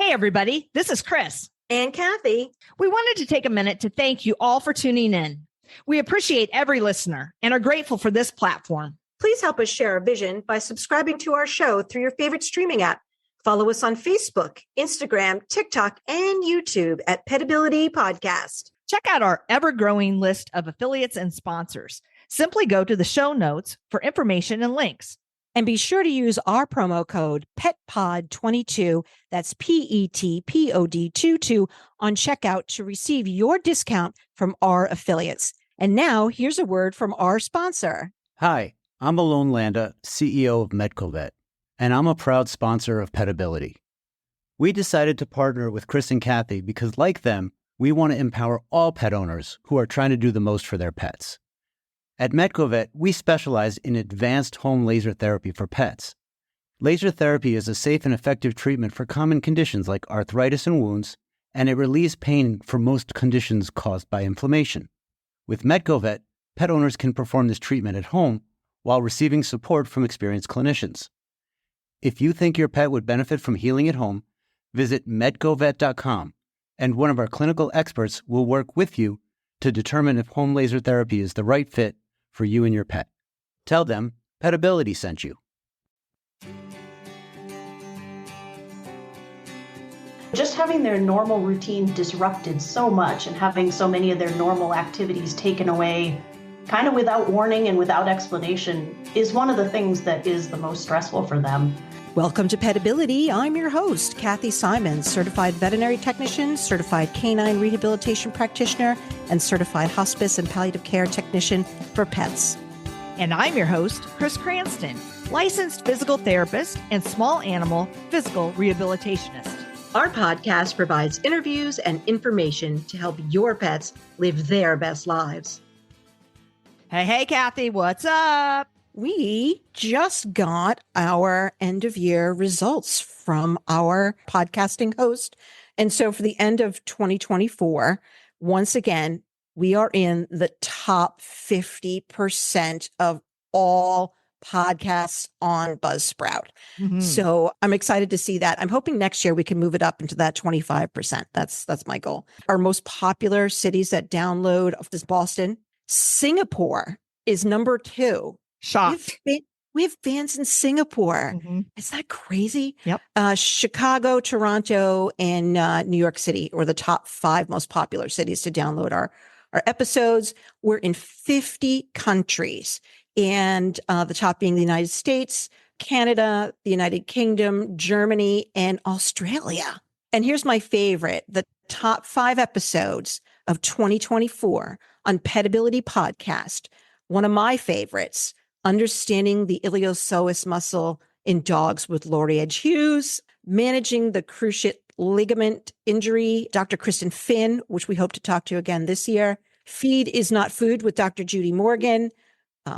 Hey, everybody. This is Chris. And Kathy. We wanted to take a minute to thank you all for tuning in. We appreciate every listener and are grateful for this platform. Please help us share our vision by subscribing to our show through your favorite streaming app. Follow us on Facebook, Instagram, TikTok, and YouTube at Petability Podcast. Check out our ever-growing list of affiliates and sponsors. Simply go to the show notes for information and links. And be sure to use our promo code PETPOD22, that's PETPOD 22, on checkout to receive your discount from our affiliates. And now, here's a word from our sponsor. Hi, I'm Alon Landa, CEO of MedcoVet, and I'm a proud sponsor of Petability. We decided to partner with Chris and Kathy because, like them, we want to empower all pet owners who are trying to do the most for their pets. At MedcoVet, we specialize in advanced home laser therapy for pets. Laser therapy is a safe and effective treatment for common conditions like arthritis and wounds, and it relieves pain for most conditions caused by inflammation. With MedcoVet, pet owners can perform this treatment at home while receiving support from experienced clinicians. If you think your pet would benefit from healing at home, visit medcovet.com, and one of our clinical experts will work with you to determine if home laser therapy is the right fit for you and your pet. Tell them Petability sent you. Just having their normal routine disrupted so much and having so many of their normal activities taken away kind of without warning and without explanation is one of the things that is the most stressful for them. Welcome to Petability. I'm your host, Kathy Simons, certified veterinary technician, certified canine rehabilitation practitioner, and certified hospice and palliative care technician for pets. And I'm your host, Chris Cranston, licensed physical therapist and small animal physical rehabilitationist. Our podcast provides interviews and information to help your pets live their best lives. Hey, Kathy, what's up? We just got our end of year results from our podcasting host. And so for the end of 2024, once again, we are in the top 50% of all podcasts on Buzzsprout. Mm-hmm. So I'm excited to see that. I'm hoping next year we can move it up into that 25%. That's my goal. Our most popular cities that download is Boston. Singapore is number 2. Shocked. We have fans in Singapore. Mm-hmm. Is that crazy? Yep. Chicago, Toronto, and New York City are the top 5 most popular cities to download our episodes. We're in 50 countries, and the top being the United States, Canada, the United Kingdom, Germany, and Australia. And here's my favorite, the top 5 episodes of 2024 on Petability Podcast. One of my favorites, Understanding the Iliopsoas Muscle in Dogs with Lori Hughes, Managing the Cruciate Ligament Injury, Dr. Kristen Finn, which we hope to talk to again this year, Feed is Not Food with Dr. Judy Morgan,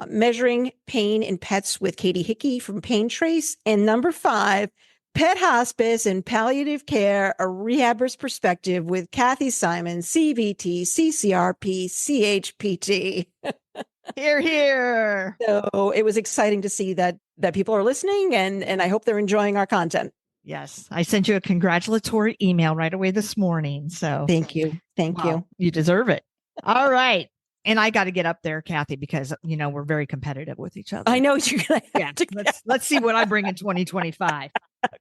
Measuring Pain in Pets with Katie Hickey from Pain Trace, and number 5, Pet Hospice and Palliative Care, a Rehabber's Perspective with Kathy Simon, CVT, CCRP, CHPT. Here. So it was exciting to see that people are listening, and I hope they're enjoying our content. Yes. I sent you a congratulatory email right away this morning. So thank you. Thank you. You deserve it. All right. And I got to get up there, Kathy, because, we're very competitive with each other. I know you're going to have to. Let's see what I bring in 2025.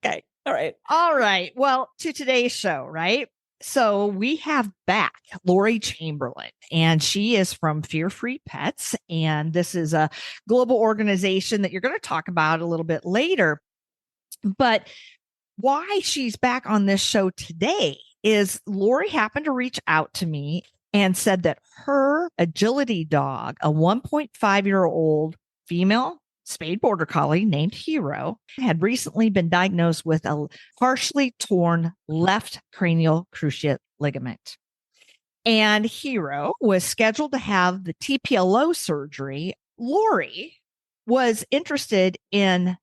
Okay. All right. All right. Well, to today's show, right? So we have back Lori Chamberland, and she is from Fear Free Pets. And this is a global organization that you're going to talk about a little bit later. But why she's back on this show today is Lori happened to reach out to me and said that her agility dog, a 1.5-year-old female spayed Border Collie named Hero, had recently been diagnosed with a partially torn left cranial cruciate ligament. And Hero was scheduled to have the TPLO surgery. Lori was interested in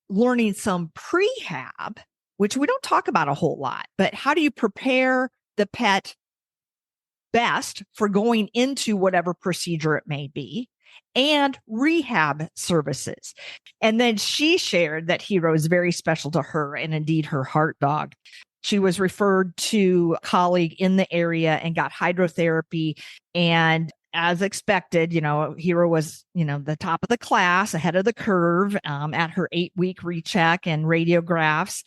learning some prehab, which we don't talk about a whole lot, but how do you prepare the pet best for going into whatever procedure it may be, and rehab services. And then she shared that Hero is very special to her and indeed her heart dog. She was referred to a colleague in the area and got hydrotherapy. And as expected, Hero was, the top of the class, ahead of the curve at her 8-week recheck and radiographs.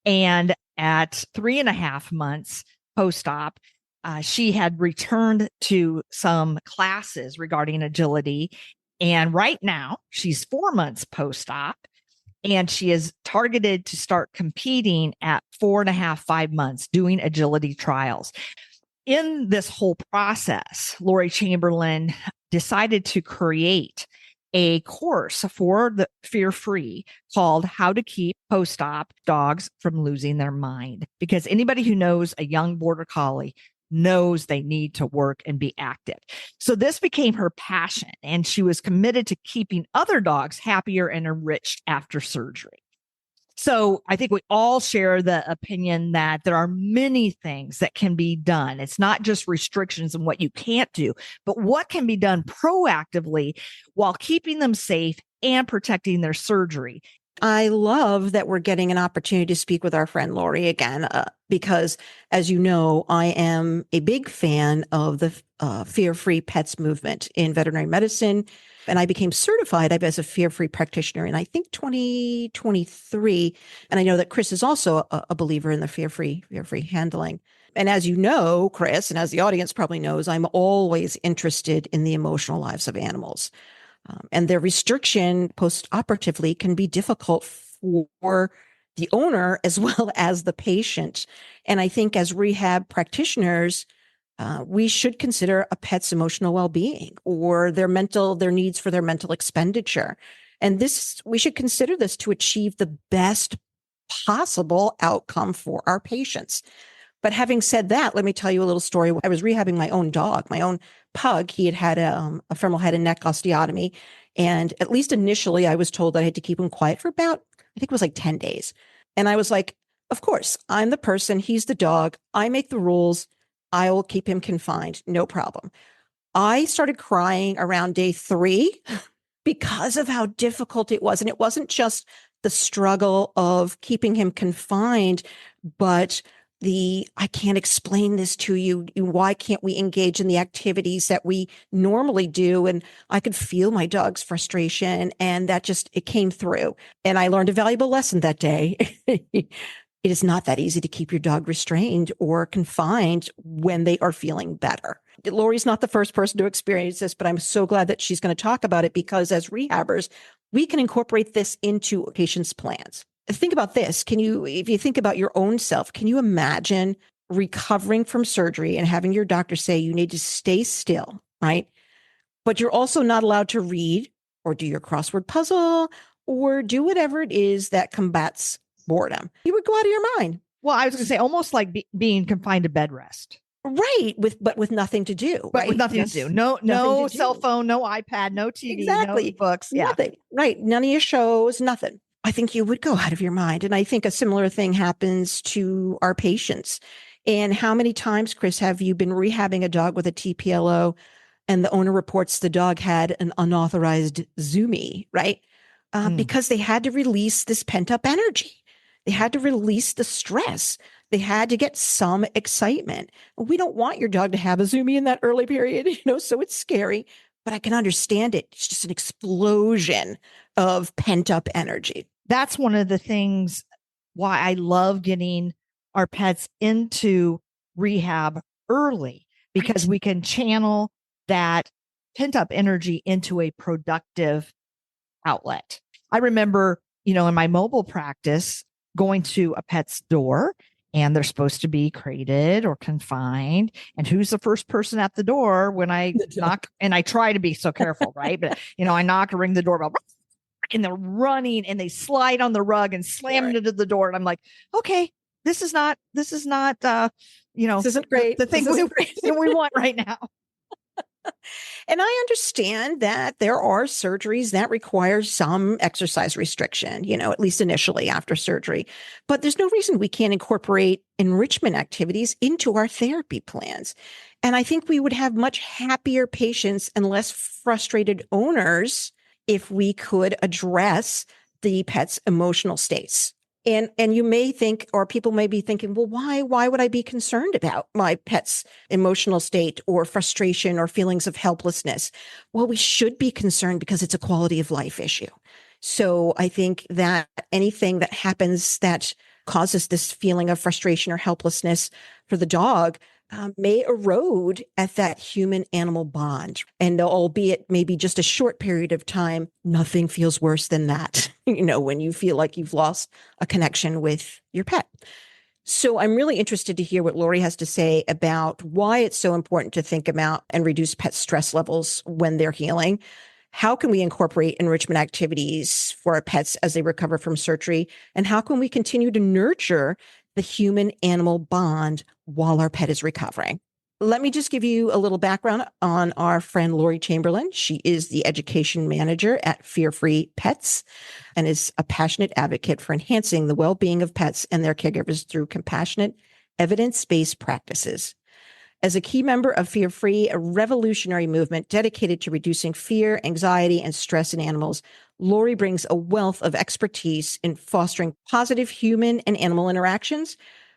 And at 3.5 months post-op, she had returned to some classes regarding agility. And right now, she's 4 months post-op, and she is targeted to start competing at 4.5, 5 months doing agility trials. In this whole process, Lori Chamberland decided to create a course for the fear-free called How to Keep Post-Op Dogs from Losing Their Mind. Because anybody who knows a young Border Collie knows they need to work and be active. So this became her passion, and she was committed to keeping other dogs happier and enriched after surgery. So I think we all share the opinion that there are many things that can be done. It's not just restrictions and what you can't do, but what can be done proactively while keeping them safe and protecting their surgery. I love that we're getting an opportunity to speak with our friend Lori again, because as you know, I am a big fan of the fear-free pets movement in veterinary medicine. And I became certified as a fear-free practitioner in, I think, 2023. And I know that Chris is also a believer in the fear-free handling. And as you know, Chris, and as the audience probably knows, I'm always interested in the emotional lives of animals. And their restriction post-operatively can be difficult for the owner as well as the patient. And I think as rehab practitioners, we should consider a pet's emotional well-being or their needs for their mental expenditure. And we should consider this to achieve the best possible outcome for our patients. But having said that, let me tell you a little story. I was rehabbing my own dog, my own pug. He had a femoral head and neck osteotomy. And at least initially, I was told that I had to keep him quiet for about, I think it was like 10 days. And I was like, of course, I'm the person. He's the dog. I make the rules. I will keep him confined. No problem. I started crying around day 3 because of how difficult it was. And it wasn't just the struggle of keeping him confined, but I can't explain this to you. Why can't we engage in the activities that we normally do? And I could feel my dog's frustration, and it came through. And I learned a valuable lesson that day. It is not that easy to keep your dog restrained or confined when they are feeling better. Lori's not the first person to experience this, but I'm so glad that she's going to talk about it, because as rehabbers, we can incorporate this into patients' plans. Think about this. If you think about your own self, can you imagine recovering from surgery and having your doctor say you need to stay still, right? But you're also not allowed to read or do your crossword puzzle or do whatever it is that combats boredom. You would go out of your mind. Well, I was going to say almost like being confined to bed rest. Right. But with nothing to do. But right? with nothing to do. No cell phone, no iPad, no TV, exactly. no books. Yeah. Nothing. Right. None of your shows, nothing. I think you would go out of your mind. And I think a similar thing happens to our patients. And how many times, Chris, have you been rehabbing a dog with a TPLO and the owner reports the dog had an unauthorized Zoomy, right? Because they had to release this pent-up energy. They had to release the stress. They had to get some excitement. We don't want your dog to have a Zoomy in that early period, so it's scary, but I can understand it. It's just an explosion of pent-up energy. That's one of the things why I love getting our pets into rehab early, because we can channel that pent-up energy into a productive outlet. I remember, in my mobile practice, going to a pet's door, and they're supposed to be crated or confined. And who's the first person at the door when I knock? And I try to be so careful, right? But, I knock and ring the doorbell, and they're running and they slide on the rug and slam into the door. And I'm like, okay, this is not, this isn't great. The thing we want right now. And I understand that there are surgeries that require some exercise restriction, at least initially after surgery. But there's no reason we can't incorporate enrichment activities into our therapy plans. And I think we would have much happier patients and less frustrated owners if we could address the pet's emotional states. And you may think, or people may be thinking, well, why would I be concerned about my pet's emotional state or frustration or feelings of helplessness? Well, we should be concerned because it's a quality of life issue. So I think that anything that happens that causes this feeling of frustration or helplessness for the dog may erode at that human animal bond. And albeit maybe just a short period of time, nothing feels worse than that, when you feel like you've lost a connection with your pet. So I'm really interested to hear what Lori has to say about why it's so important to think about and reduce pet stress levels when they're healing. How can we incorporate enrichment activities for our pets as they recover from surgery? And how can we continue to nurture the human-animal bond while our pet is recovering? Let me just give you a little background on our friend Lori Chamberlain. She is the education manager at Fear Free Pets and is a passionate advocate for enhancing the well-being of pets and their caregivers through compassionate, evidence-based practices. As a key member of Fear Free, a revolutionary movement dedicated to reducing fear, anxiety, and stress in animals, Lori brings a wealth of expertise in fostering positive human and animal interactions.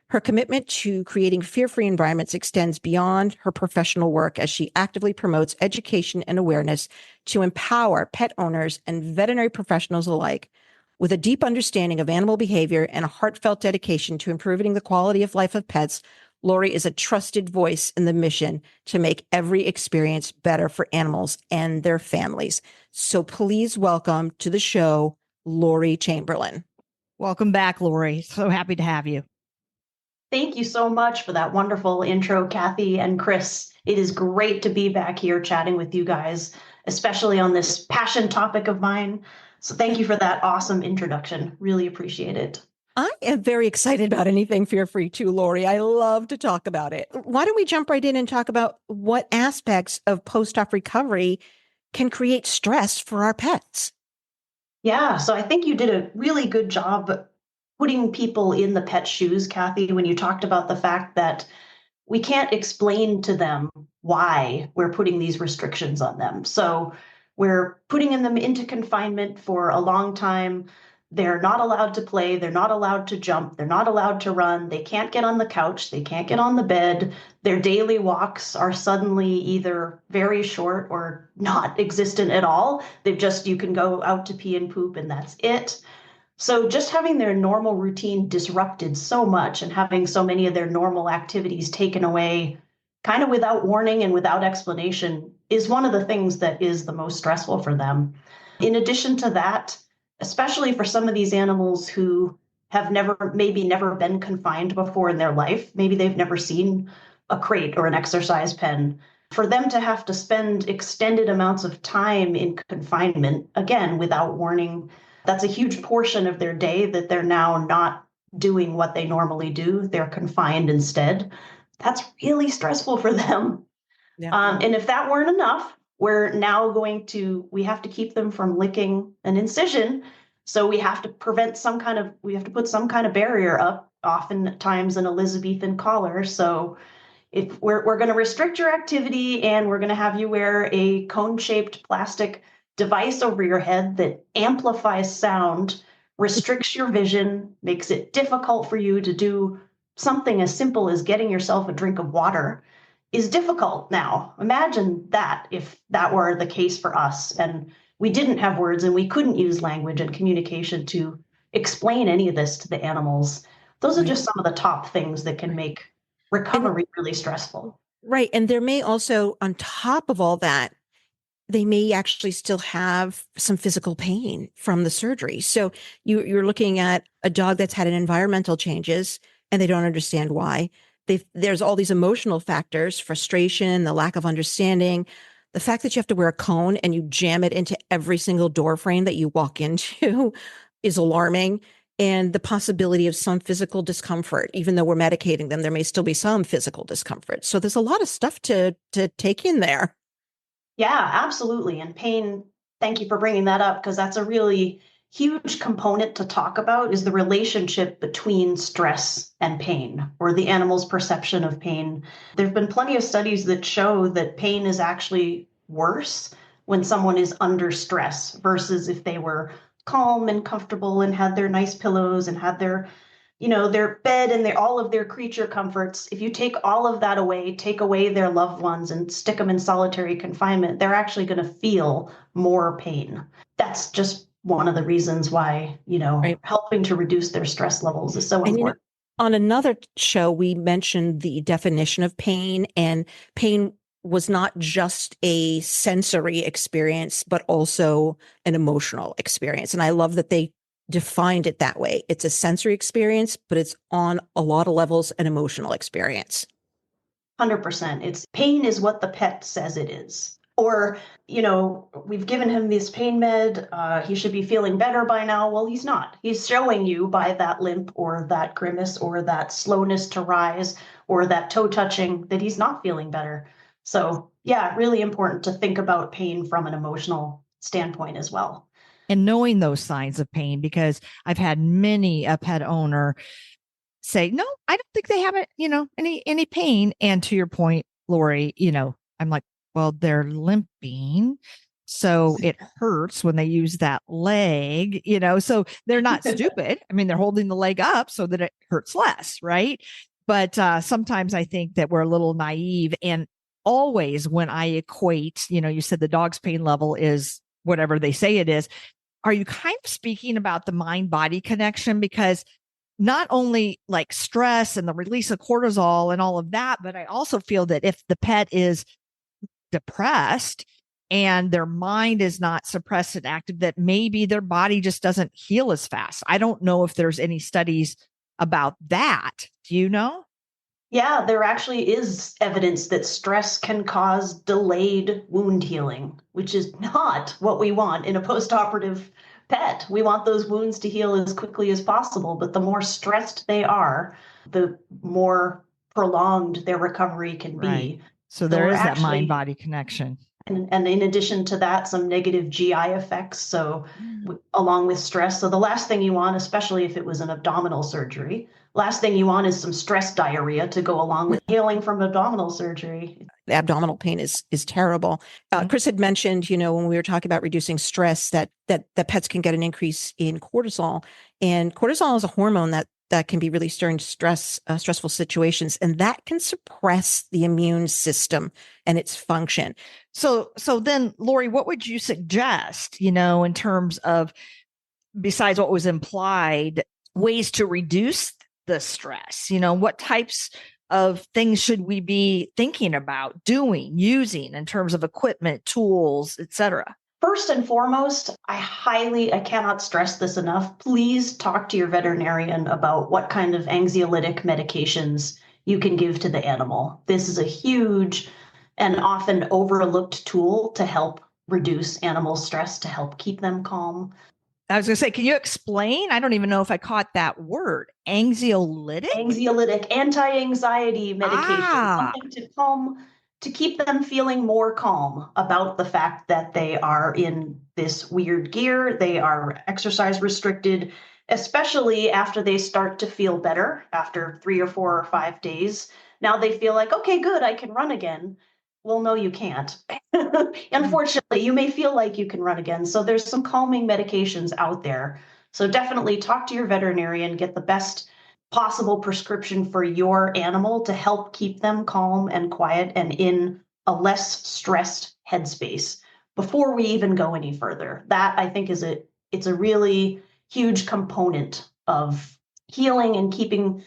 Her commitment to creating fear-free environments extends beyond her professional work as she actively promotes education and awareness to empower pet owners and veterinary professionals alike. With a deep understanding of animal behavior and a heartfelt dedication to improving the quality of life of pets, Lori is a trusted voice in the mission to make every experience better for animals and their families. So please welcome to the show, Lori Chamberlain. Welcome back, Lori. So happy to have you. Thank you so much for that wonderful intro, Kathy and Chris. It is great to be back here chatting with you guys, especially on this passion topic of mine. So thank you for that awesome introduction. Really appreciate it. I am very excited about anything fear-free too, Lori. I love to talk about it. Why don't we jump right in and talk about what aspects of post-op recovery can create stress for our pets? Yeah, so I think you did a really good job putting people in the pet shoes, Kathy, when you talked about the fact that we can't explain to them why we're putting these restrictions on them. So we're putting them into confinement for a long time. They're not allowed to play. They're not allowed to jump. They're not allowed to run. They can't get on the couch. They can't get on the bed. Their daily walks are suddenly either very short or not existent at all. You can go out to pee and poop and that's it. So just having their normal routine disrupted so much and having so many of their normal activities taken away kind of without warning and without explanation is one of the things that is the most stressful for them. In addition to that, especially for some of these animals who have maybe never been confined before in their life, maybe they've never seen a crate or an exercise pen, for them to have to spend extended amounts of time in confinement, again, without warning, that's a huge portion of their day that they're now not doing what they normally do. They're confined instead. That's really stressful for them. Yeah. And if that weren't enough, we have to keep them from licking an incision. So we have to put some kind of barrier up, oftentimes an Elizabethan collar. So if we're going to restrict your activity and we're going to have you wear a cone-shaped plastic device over your head that amplifies sound, restricts your vision, makes it difficult for you to do something as simple as getting yourself a drink of water, is difficult now. Imagine that if that were the case for us and we didn't have words and we couldn't use language and communication to explain any of this to the animals. Those are just some of the top things that can make recovery really stressful. Right. And there may also, on top of all that, they may actually still have some physical pain from the surgery. So you're looking at a dog that's had an environmental changes and they don't understand why. There's all these emotional factors, frustration, the lack of understanding, the fact that you have to wear a cone and you jam it into every single door frame that you walk into is alarming. And the possibility of some physical discomfort, even though we're medicating them, there may still be some physical discomfort. So there's a lot of stuff to take in there. Yeah, absolutely. And pain, thank you for bringing that up, because that's a really huge component to talk about, is the relationship between stress and pain, or the animal's perception of pain. There have been plenty of studies that show that pain is actually worse when someone is under stress versus if they were calm and comfortable and had their nice pillows and had their, their bed and all of their creature comforts, if you take all of that away, take away their loved ones and stick them in solitary confinement, they're actually going to feel more pain. That's just one of the reasons why, Right. helping to reduce their stress levels is so And, important. on another show, we mentioned the definition of pain, and pain was not just a sensory experience, but also an emotional experience. And I love that they defined it that way. It's a sensory experience, but it's on a lot of levels an emotional experience. 100%. It's pain is what the pet says it is. Or, we've given him this pain med. He should be feeling better by now. Well, he's not. He's showing you by that limp or that grimace or that slowness to rise or that toe touching that he's not feeling better. So, yeah, really important to think about pain from an emotional standpoint as well. And knowing those signs of pain, because I've had many a pet owner say, no, I don't think they have it, any pain. And to your point, Lori, I'm like, well, they're limping. So it hurts when they use that leg, so they're not stupid. I mean, they're holding the leg up so that it hurts less. Right. But sometimes I think that we're a little naive. And always when I equate, you said the dog's pain level is whatever they say it is. Are you kind of speaking about the mind body connection? Because not only like stress and the release of cortisol and all of that, but I also feel that if the pet is depressed and their mind is not suppressed and active, that maybe their body just doesn't heal as fast. I don't know if there's any studies about that. Do you know? Yeah, there actually is evidence that stress can cause delayed wound healing, which is not what we want in a postoperative pet. We want those wounds to heal as quickly as possible, but the more stressed they are, the more prolonged their recovery can be. Right. So there is that mind body connection. And in addition to that, some negative GI effects. So along with stress. So the last thing you want, especially if it was an abdominal surgery, last thing you want is some stress diarrhea to go along with healing from abdominal surgery. The abdominal pain is terrible. Chris had mentioned, when we were talking about reducing stress, that pets can get an increase in cortisol, and cortisol is a hormone that can be released during stressful situations, and that can suppress the immune system and its function. So then, Lori, what would you suggest, in terms of, besides what was implied, ways to reduce the stress? What types of things should we be thinking about doing, using in terms of equipment, tools, etc.? First and foremost, I cannot stress this enough. Please talk to your veterinarian about what kind of anxiolytic medications you can give to the animal. This is a huge and often overlooked tool to help reduce animal stress, to help keep them calm. I was going to say, can you explain? I don't even know if I caught that word. Anxiolytic? Anxiolytic, anti-anxiety medication, something to keep them feeling more calm about the fact that they are in this weird gear. They are exercise restricted, especially after they start to feel better after 3 or 4 or 5 days. Now they feel like, okay, good, I can run again. Well, no, you can't. Unfortunately, you may feel like you can run again. So there's some calming medications out there. So definitely talk to your veterinarian, get the best possible prescription for your animal to help keep them calm and quiet and in a less stressed headspace before we even go any further. That, I think, it's a really huge component of healing and keeping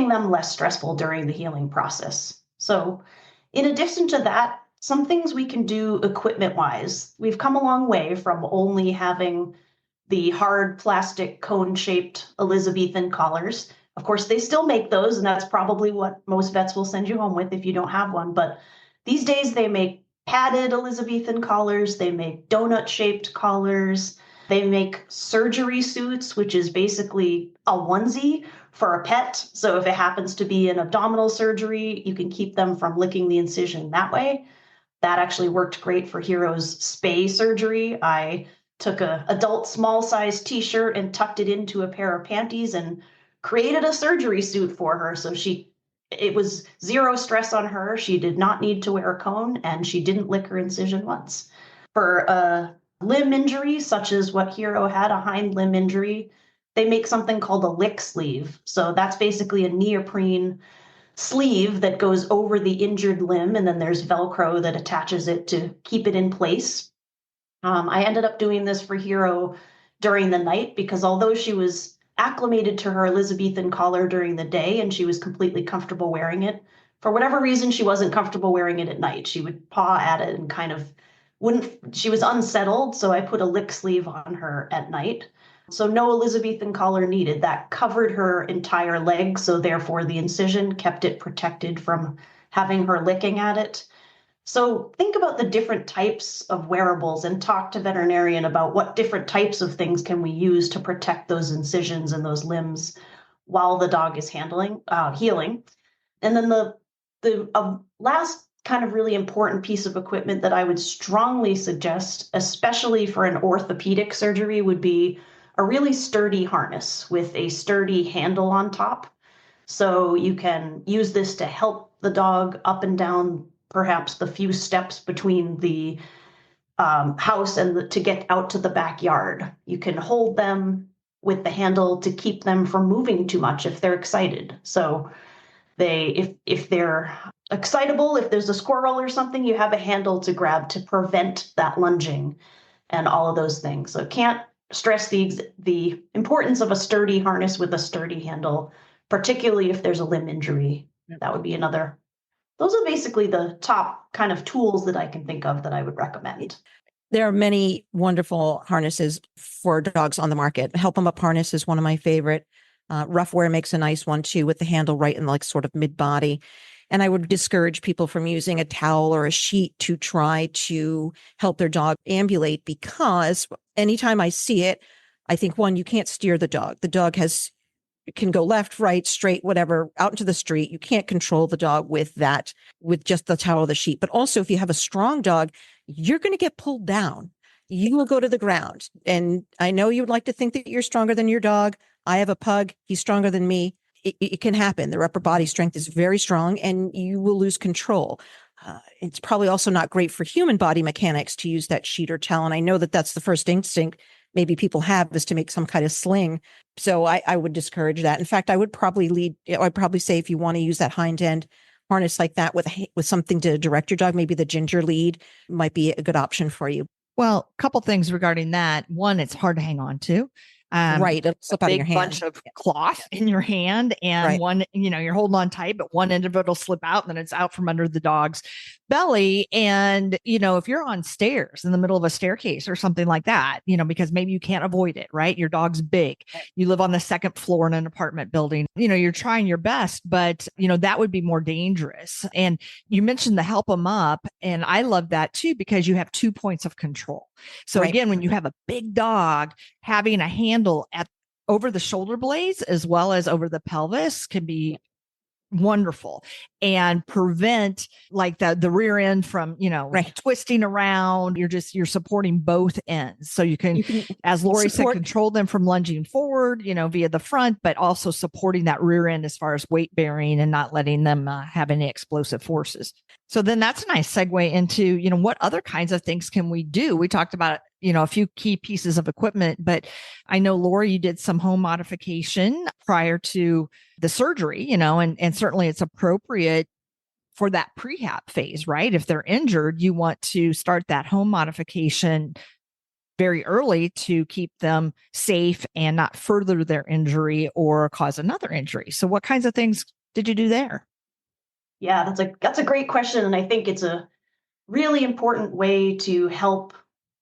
them less stressful during the healing process. So in addition to that, some things we can do equipment-wise. We've come a long way from only having the hard plastic cone-shaped Elizabethan collars. Of course, they still make those, and that's probably what most vets will send you home with if you don't have one. But these days, they make padded Elizabethan collars. They make donut-shaped collars. They make surgery suits, which is basically a onesie for a pet. So if it happens to be an abdominal surgery, you can keep them from licking the incision that way. That actually worked great for Hero's spay surgery. I took an adult small size t-shirt and tucked it into a pair of panties and created a surgery suit for her. So it was zero stress on her. She did not need to wear a cone and she didn't lick her incision once. For limb injury, such as what Hero had, a hind limb injury, they make something called a lick sleeve. So that's basically a neoprene sleeve that goes over the injured limb, and then there's Velcro that attaches it to keep it in place. I ended up doing this for Hero during the night because although she was acclimated to her Elizabethan collar during the day and she was completely comfortable wearing it, for whatever reason, she wasn't comfortable wearing it at night. She would paw at it and kind of she was unsettled. So I put a lick sleeve on her at night. So no Elizabethan collar needed. That covered her entire leg. So therefore the incision kept it protected from having her licking at it. So think about the different types of wearables and talk to veterinarian about what different types of things can we use to protect those incisions and those limbs while the dog is healing. And then the last kind of really important piece of equipment that I would strongly suggest, especially for an orthopedic surgery, would be a really sturdy harness with a sturdy handle on top. So you can use this to help the dog up and down perhaps the few steps between the house and to get out to the backyard. You can hold them with the handle to keep them from moving too much if they're excited. So if they're excitable, if there's a squirrel or something, you have a handle to grab to prevent that lunging and all of those things. So can't stress the importance of a sturdy harness with a sturdy handle, particularly if there's a limb injury. That would be another. Those are basically the top kind of tools that I can think of that I would recommend. There are many wonderful harnesses for dogs on the market. Help them Up harness is one of my favorite. Rough Wear makes a nice one too, with the handle right in like sort of mid body. And I would discourage people from using a towel or a sheet to try to help their dog ambulate, because anytime I see it, I think, one, you can't steer the dog. The dog can go left, right, straight, whatever, out into the street. You can't control the dog with just the towel or the sheet. But also, if you have a strong dog, you're going to get pulled down. You will go to the ground. And I know you would like to think that you're stronger than your dog. I have a pug. He's stronger than me. It can happen. Their upper body strength is very strong and you will lose control. It's probably also not great for human body mechanics to use that sheet or towel. And I know that that's the first instinct maybe people have, is to make some kind of sling. So I would discourage that. In fact, I'd probably say if you want to use that hind end harness like that with something to direct your dog, maybe the ginger lead might be a good option for you. Well, a couple things regarding that. One, it's hard to hang on to. Right. It'll slip out of your hand. Bunch of cloth in your hand, and right. One, you're holding on tight, but one end of it will slip out and then it's out from under the dog's belly. And, if you're on stairs in the middle of a staircase or something like that, because maybe you can't avoid it, right? Your dog's big. You live on the second floor in an apartment building, you're trying your best, but, that would be more dangerous. And you mentioned the Help 'em Up. And I love that too, because you have 2 points of control. So right. Again, when you have a big dog, having a handle over the shoulder blades as well as over the pelvis can be wonderful and prevent like the rear end from, right. twisting around. You're supporting both ends. So you can as Lori said, control them from lunging forward, via the front, but also supporting that rear end as far as weight bearing and not letting them have any explosive forces. So then that's a nice segue into, what other kinds of things can we do? We talked about, a few key pieces of equipment, but I know, Lori, you did some home modification prior to the surgery, and certainly it's appropriate for that prehab phase, right? If they're injured, you want to start that home modification very early to keep them safe and not further their injury or cause another injury. So what kinds of things did you do there? Yeah, that's a great question. And I think it's a really important way to help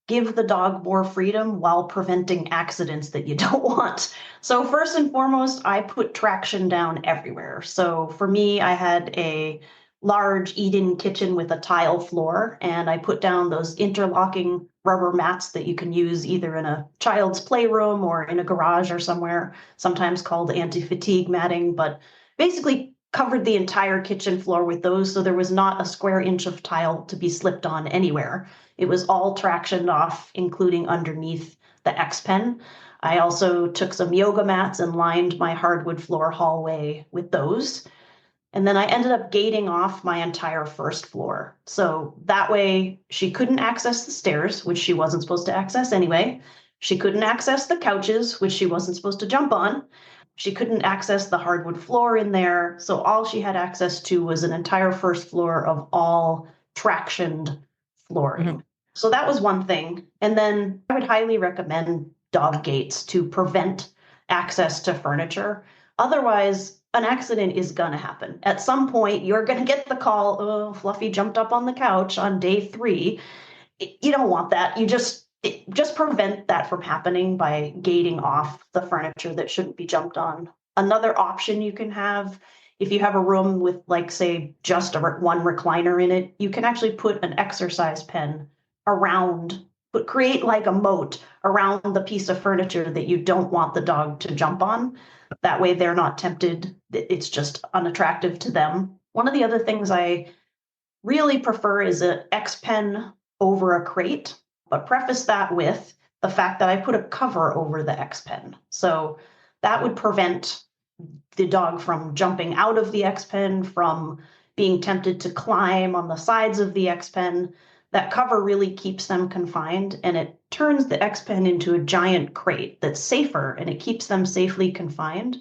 give the dog more freedom while preventing accidents that you don't want. So first and foremost, I put traction down everywhere. So for me, I had a large eat-in kitchen with a tile floor, and I put down those interlocking rubber mats that you can use either in a child's playroom or in a garage or somewhere, sometimes called anti-fatigue matting, but basically covered the entire kitchen floor with those, so there was not a square inch of tile to be slipped on anywhere. It was all tractioned off, including underneath the X-Pen. I also took some yoga mats and lined my hardwood floor hallway with those. And then I ended up gating off my entire first floor. So that way she couldn't access the stairs, which she wasn't supposed to access anyway. She couldn't access the couches, which she wasn't supposed to jump on. She couldn't access the hardwood floor in there. So all she had access to was an entire first floor of all tractioned flooring. Mm-hmm. So that was one thing. And then I would highly recommend dog gates to prevent access to furniture. Otherwise, an accident is going to happen. At some point, you're going to get the call, oh, Fluffy jumped up on the couch on day 3. You don't want that. You just prevent that from happening by gating off the furniture that shouldn't be jumped on. Another option you can have, if you have a room with, like, say, just one recliner in it, you can actually put an exercise pen around, but create like a moat around the piece of furniture that you don't want the dog to jump on. That way they're not tempted. It's just unattractive to them. One of the other things I really prefer is an X pen over a crate, but preface that with the fact that I put a cover over the X pen. So that would prevent the dog from jumping out of the X pen, from being tempted to climb on the sides of the X pen. That cover really keeps them confined, and it turns the X pen into a giant crate that's safer, and it keeps them safely confined.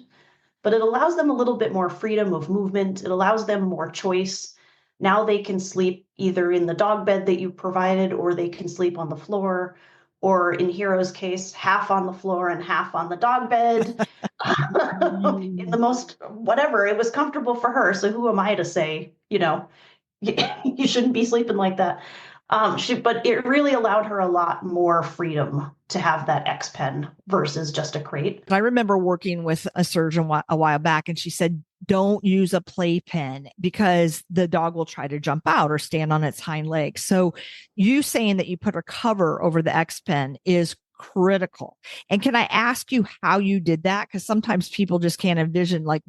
But it allows them a little bit more freedom of movement. It allows them more choice. Now they can sleep either in the dog bed that you provided, or they can sleep on the floor, or in Hero's case, half on the floor and half on the dog bed. In the most, whatever, it was comfortable for her. So who am I to say, you shouldn't be sleeping like that? But it really allowed her a lot more freedom to have that X pen versus just a crate. I remember working with a surgeon a while back, and she said, don't use a playpen because the dog will try to jump out or stand on its hind legs. So you saying that you put a cover over the X pen is critical. And can I ask you how you did that? Because sometimes people just can't envision, like,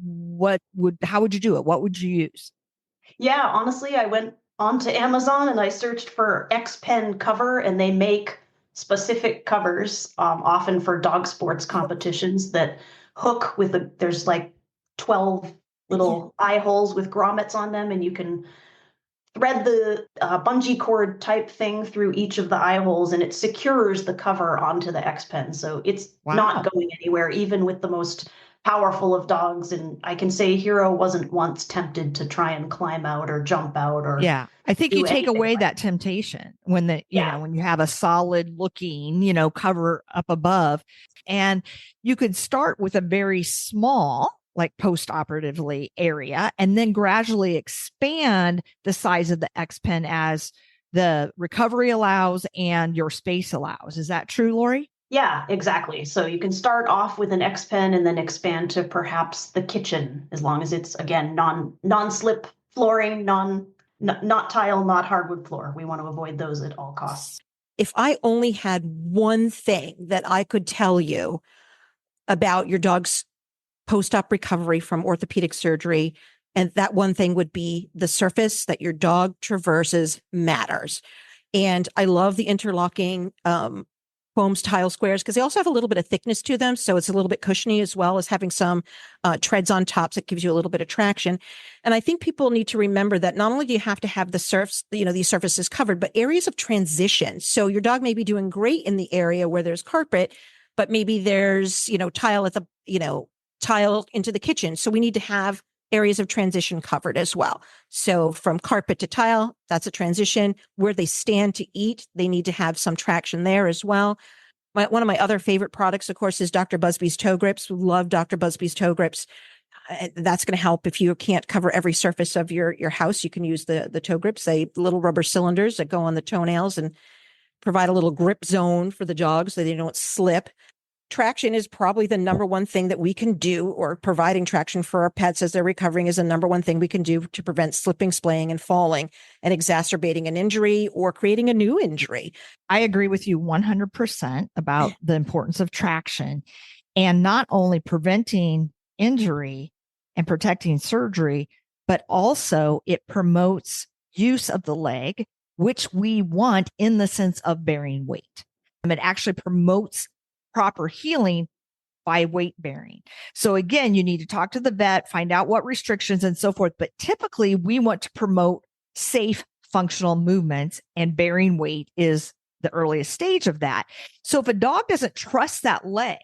how would you do it? What would you use? Yeah, honestly, I went onto Amazon and I searched for X pen cover, and they make specific covers, often for dog sports competitions, that hook with there's like 12 little eye holes with grommets on them, and you can thread the bungee cord type thing through each of the eye holes, and it secures the cover onto the X pen. So it's not going anywhere, even with the most powerful of dogs. And I can say Hero wasn't once tempted to try and climb out or jump out or I think you take away that temptation when when you have a solid looking, cover up above. And you could start with a very small, like post-operatively area, and then gradually expand the size of the X pen as the recovery allows and your space allows. Is that true, Lori? Yeah, exactly. So you can start off with an X pen and then expand to perhaps the kitchen, as long as it's, again, non-slip flooring, not tile, not hardwood floor. We want to avoid those at all costs. If I only had one thing that I could tell you about your dog's post-op recovery from orthopedic surgery, and that one thing would be the surface that your dog traverses matters. And I love the interlocking foams tile squares because they also have a little bit of thickness to them. So it's a little bit cushiony, as well as having some treads on top that gives you a little bit of traction. And I think people need to remember that not only do you have to have the these surfaces covered, but areas of transition. So your dog may be doing great in the area where there's carpet, but maybe there's, tile at the, tile into the kitchen. So we need to have areas of transition covered as well. So from carpet to tile, that's a transition. Where they stand to eat, they need to have some traction there as well. One of my other favorite products, of course, is Dr. Busby's toe grips. We love Dr. Busby's toe grips. That's going to help if you can't cover every surface of your house. You can use the toe grips, little rubber cylinders that go on the toenails and provide a little grip zone for the dog so they don't slip. Traction is probably the number one thing that we can do, or providing traction for our pets as they're recovering is the number one thing we can do to prevent slipping, splaying, and falling and exacerbating an injury or creating a new injury. I agree with you 100% about the importance of traction, and not only preventing injury and protecting surgery, but also it promotes use of the leg, which we want in the sense of bearing weight. It actually promotes proper healing by weight bearing. So again, you need to talk to the vet, find out what restrictions and so forth. But typically we want to promote safe functional movements, and bearing weight is the earliest stage of that. So if a dog doesn't trust that leg,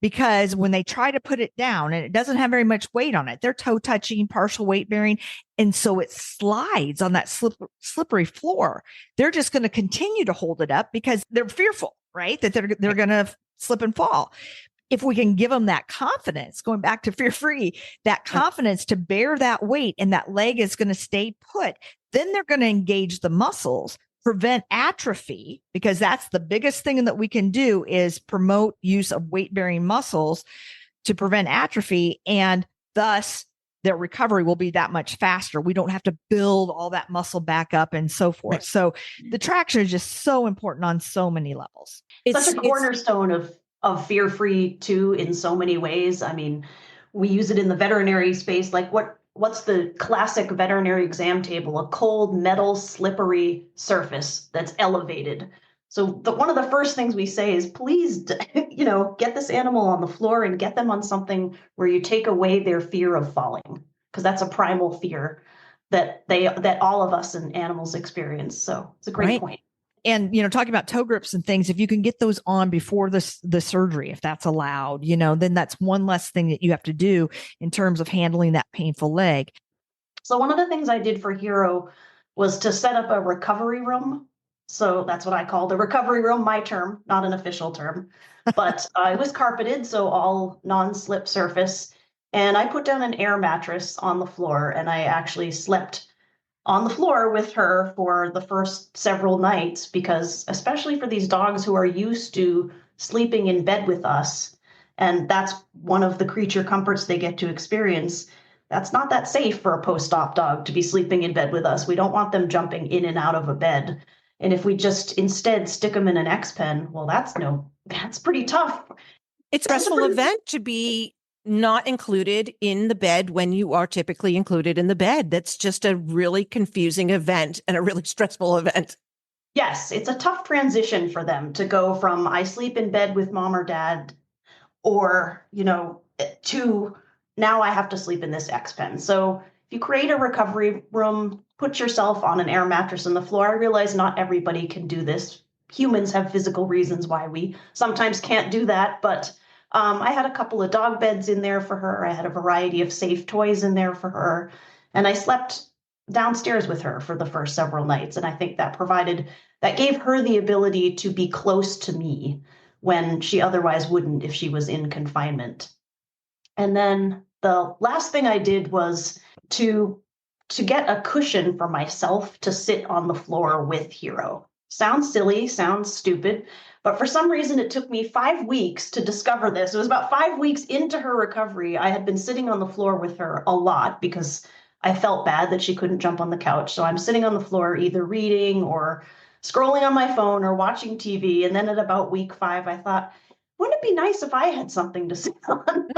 because when they try to put it down and it doesn't have very much weight on it, they're toe touching, partial weight bearing. And so it slides on that slippery floor. They're just going to continue to hold it up because they're fearful, right? That they're going to slip and fall. If we can give them that confidence, going back to fear free, that confidence to bear that weight and that leg is going to stay put, then they're going to engage the muscles, prevent atrophy, because that's the biggest thing that we can do is promote use of weight bearing muscles to prevent atrophy. And thus their recovery will be that much faster. We don't have to build all that muscle back up and so forth. So the traction is just so important on so many levels. It's such a cornerstone of fear free too, in so many ways. I mean, we use it in the veterinary space. Like what's the classic veterinary exam table? A cold, metal, slippery surface that's elevated. So one of the first things we say is, please, get this animal on the floor and get them on something where you take away their fear of falling, because that's a primal fear that all of us and animals experience. So it's a great point. And, talking about toe grips and things, if you can get those on before the surgery, if that's allowed, then that's one less thing that you have to do in terms of handling that painful leg. So one of the things I did for Hero was to set up a recovery room. So that's what I call the recovery room, my term, not an official term, but it was carpeted, so all non-slip surface. And I put down an air mattress on the floor, and I actually slept on the floor with her for the first several nights, because especially for these dogs who are used to sleeping in bed with us, and that's one of the creature comforts they get to experience, that's not that safe for a post-op dog to be sleeping in bed with us. We don't want them jumping in and out of a bed. And if we just instead stick them in an X-pen, well, that's pretty tough. It's a stressful event to be not included in the bed when you are typically included in the bed. That's just a really confusing event and a really stressful event. Yes, it's a tough transition for them to go from I sleep in bed with mom or dad, or, to now I have to sleep in this X-pen. So if you create a recovery room, put yourself on an air mattress on the floor. I realize not everybody can do this. Humans have physical reasons why we sometimes can't do that, but I had a couple of dog beds in there for her. I had a variety of safe toys in there for her. And I slept downstairs with her for the first several nights. And I think that gave her the ability to be close to me when she otherwise wouldn't if she was in confinement. And then the last thing I did was to get a cushion for myself to sit on the floor with Hero. Sounds silly, sounds stupid, but for some reason it took me 5 weeks to discover this. It was about 5 weeks into her recovery. I had been sitting on the floor with her a lot because I felt bad that she couldn't jump on the couch. So I'm sitting on the floor either reading or scrolling on my phone or watching TV. And then at about week 5, I thought, wouldn't it be nice if I had something to sit on?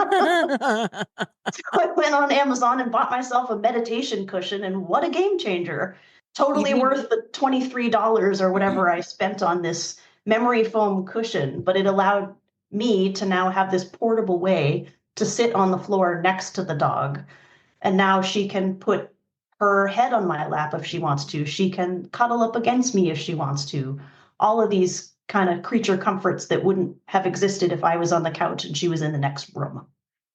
So I went on Amazon and bought myself a meditation cushion, and what a game changer. Totally worth the $23 or whatever I spent on this memory foam cushion, but it allowed me to now have this portable way to sit on the floor next to the dog. And now she can put her head on my lap if she wants to. She can cuddle up against me if she wants to. All of these kind of creature comforts that wouldn't have existed if I was on the couch and she was in the next room.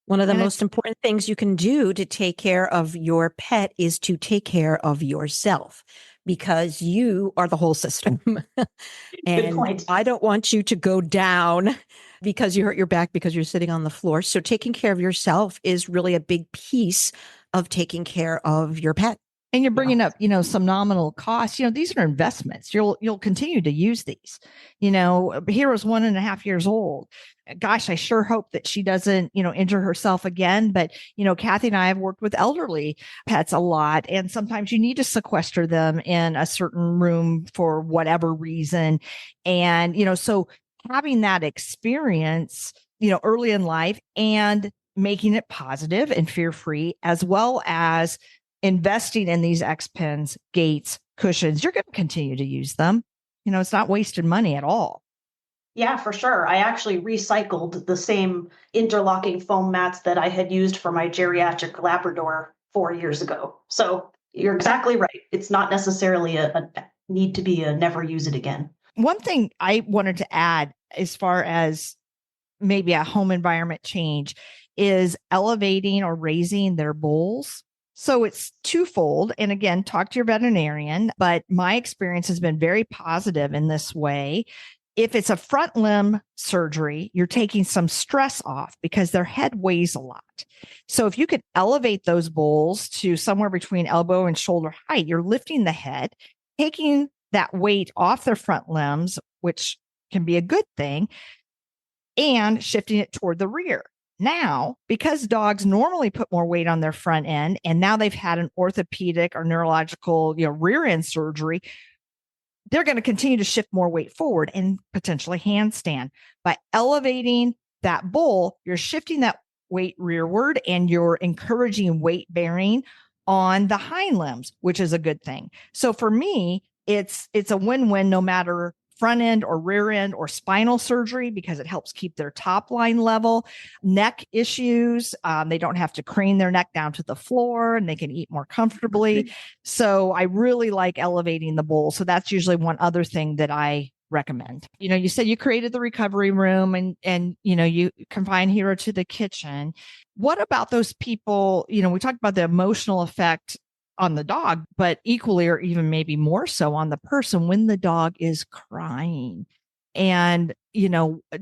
One of the most important things you can do to take care of your pet is to take care of yourself, because you are the whole system. And I don't want you to go down because you hurt your back because you're sitting on the floor. So taking care of yourself is really a big piece of taking care of your pet. And you're bringing up, some nominal costs. These are investments. You'll continue to use these. Hero's 1.5 years old. Gosh, I sure hope that she doesn't, injure herself again. But, Kathy and I have worked with elderly pets a lot. And sometimes you need to sequester them in a certain room for whatever reason. And, so having that experience, early in life and making it positive and fear-free, as well as investing in these X-pens, gates, cushions, you're going to continue to use them. It's not wasted money at all. Yeah, for sure. I actually recycled the same interlocking foam mats that I had used for my geriatric Labrador 4 years ago. So you're exactly right. It's not necessarily a need to be a never use it again. One thing I wanted to add as far as maybe a home environment change is elevating or raising their bowls. So it's twofold. And again, talk to your veterinarian, but my experience has been very positive in this way. If it's a front limb surgery, you're taking some stress off because their head weighs a lot. So if you could elevate those bowls to somewhere between elbow and shoulder height, you're lifting the head, taking that weight off their front limbs, which can be a good thing, and shifting it toward the rear. Now, because dogs normally put more weight on their front end, and now they've had an orthopedic or neurological, rear end surgery, they're going to continue to shift more weight forward and potentially handstand. By elevating that bowl, you're shifting that weight rearward and you're encouraging weight bearing on the hind limbs, which is a good thing. So for me, it's a win-win no matter front end or rear end or spinal surgery, because it helps keep their top line level. Neck issues, they don't have to crane their neck down to the floor and they can eat more comfortably. So I really like elevating the bowl. So that's usually one other thing that I recommend. You said you created the recovery room and you confine Hero to the kitchen. What about those people? We talked about the emotional effect on the dog, but equally or even maybe more so on the person when the dog is crying and,